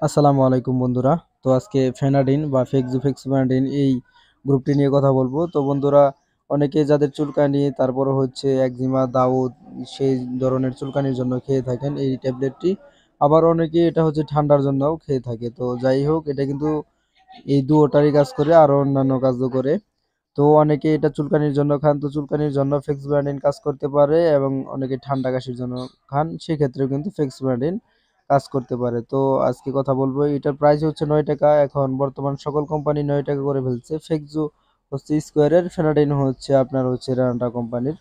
আসসালামু আলাইকুম বন্ধুরা। তো আজকে ফেনাডিন বা ফেক্সোফেনাডিন এই গ্রুপটি নিয়ে কথা বলবো। তো বন্ধুরা, অনেকে যাদের চুলকানি, তারপরে হচ্ছে একজিমা, দাউদ, সেই ধরনের চুলকানির জন্য খেয়ে থাকেন এই ট্যাবলেটটি। আবার অনেকে এটা হচ্ছে ঠান্ডার জন্যও খেয়ে থাকে। তো যাই হোক, এটা কিন্তু এই দুটোরই কাজ করে, আরও অন্যান্য কাজও করে। তো অনেকে এটা চুলকানির জন্য খান, তো চুলকানির জন্য ফেক্সোফেনাডিন কাজ করতে পারে, এবং অনেকে ঠান্ডা কাশির জন্য খান, সেক্ষেত্রেও কিন্তু ফেক্সোফেনাডিন কাজ করতে পারে। তো আজকে কথা বলবো, এটার প্রাইস হচ্ছে 9 টাকা। এখন বর্তমান সকল কোম্পানি 9 টাকা করে ফেলছে। ফেক্সো হচ্ছে স্কোয়ারের, ফেনাডিন হচ্ছে আপনার হচ্ছে রানাটা কোম্পানির।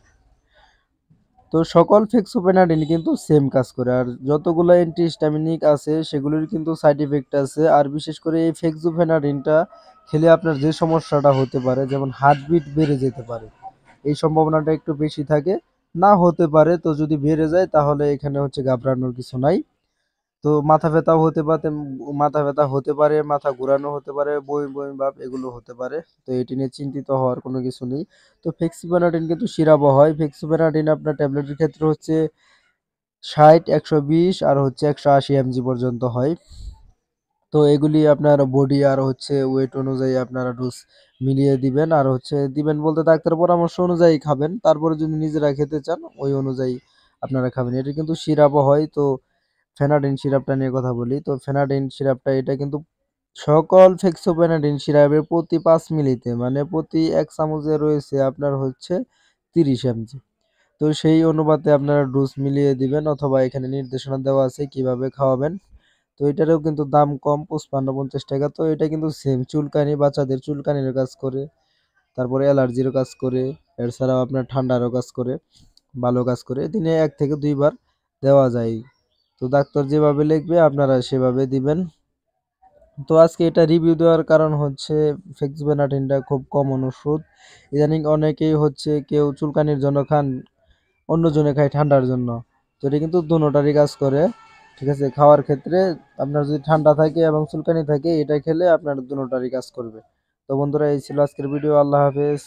তো সকল ফেক্সোপেনাডিন কিন্তু সেম কাজ করে, আর যতগুলো অ্যান্টিহিস্টামিনিক আছে সেগুলোর কিন্তু সাইড ইফেক্ট আছে। আর বিশেষ করে এই ফেক্সোপেনাডিনটা খেলে আপনার যে সমস্যাটা হতে পারে, যেমন হার্টবিট বেড়ে যেতে পারে, এই সম্ভাবনাটা একটু বেশি থাকে। না হতে পারে, তো যদি বেড়ে যায় তাহলে এখানে হচ্ছে ঘাবড়ানোর কিছু নাই। তো মাথা ব্যথা হতে পারে, মাথা ঘোরানো হতে পারে, বমি বমি ভাব এগুলো হতে পারে। তো এটি নিয়ে চিন্তিত হওয়ার কোনো কিছু নেই। তো ফেক্সিপেনাডিন কিন্তু সিরাপও হয়। ফেক্সিপেনাডিন আপনার ট্যাবলেটের ক্ষেত্রে হচ্ছে 60, 120 আর হচ্ছে 180 এমজি পর্যন্ত হয়। তো এগুলি আপনার বডি আর হচ্ছে ওয়েট অনুযায়ী আপনারা ডোজ মিলিয়ে দিবেন, আর হচ্ছে দিবেন বলতে ডাক্তারের পরামর্শ অনুযায়ী খাবেন। তারপরে যদি নিজেরা খেতে চান ওই অনুযায়ী আপনারা খাবেন। এটা কিন্তু সিরাপও হয়। তো ফেনাডিন সিরাপটা নিয়ে কথা বলি। তো ফেনাডিন সিরাপটা এটা কিন্তু সকল ফেক্সোপেনাডিন সিরাপের প্রতি 5 মিলিতে, মানে প্রতি 1 চামচে রয়েছে আপনার হচ্ছে 30 এমজি। তো সেই অনুপাতে আপনারা ডোজ মিলিয়ে দিবেন, অথবা এখানে নির্দেশনা দেওয়া আছে কিভাবে খাওয়াবেন। তো এটারও কিন্তু দাম কম, 55-50 টাকা। তো এটা কিন্তু সেম চুলকানি, বাচ্চাদের চুলকানিরও কাজ করে, তারপরে অ্যালার্জিরও কাজ করে, এছাড়াও আপনার ঠান্ডারও কাজ করে, ভালো কাজ করে। দিনে 1 থেকে 2 বার দেওয়া যায়। তো ডাক্তার যেভাবে লিখবে আপনারা সেভাবে দিবেন। তো আজকে এটা রিভিউ দেওয়ার কারণ হচ্ছে ফেক্সোপেনাডিনটা খুব কমন ওষুধ। ইদানিং অনেকেই হচ্ছে কেউ চুলকানির জন্য খান, অন্যজনে খায় ঠান্ডার জন্য। তো এটা কিন্তু দুটোটারই কাজ করে। ঠিক আছে? খাওয়ার ক্ষেত্রে আপনার যদি ঠান্ডা থাকে এবং চুলকানি থাকে, এটা খেলে আপনার দুটোটারই কাজ করবে। তো বন্ধুরা, এই ছিল আজকের ভিডিও। আল্লাহ হাফেজ।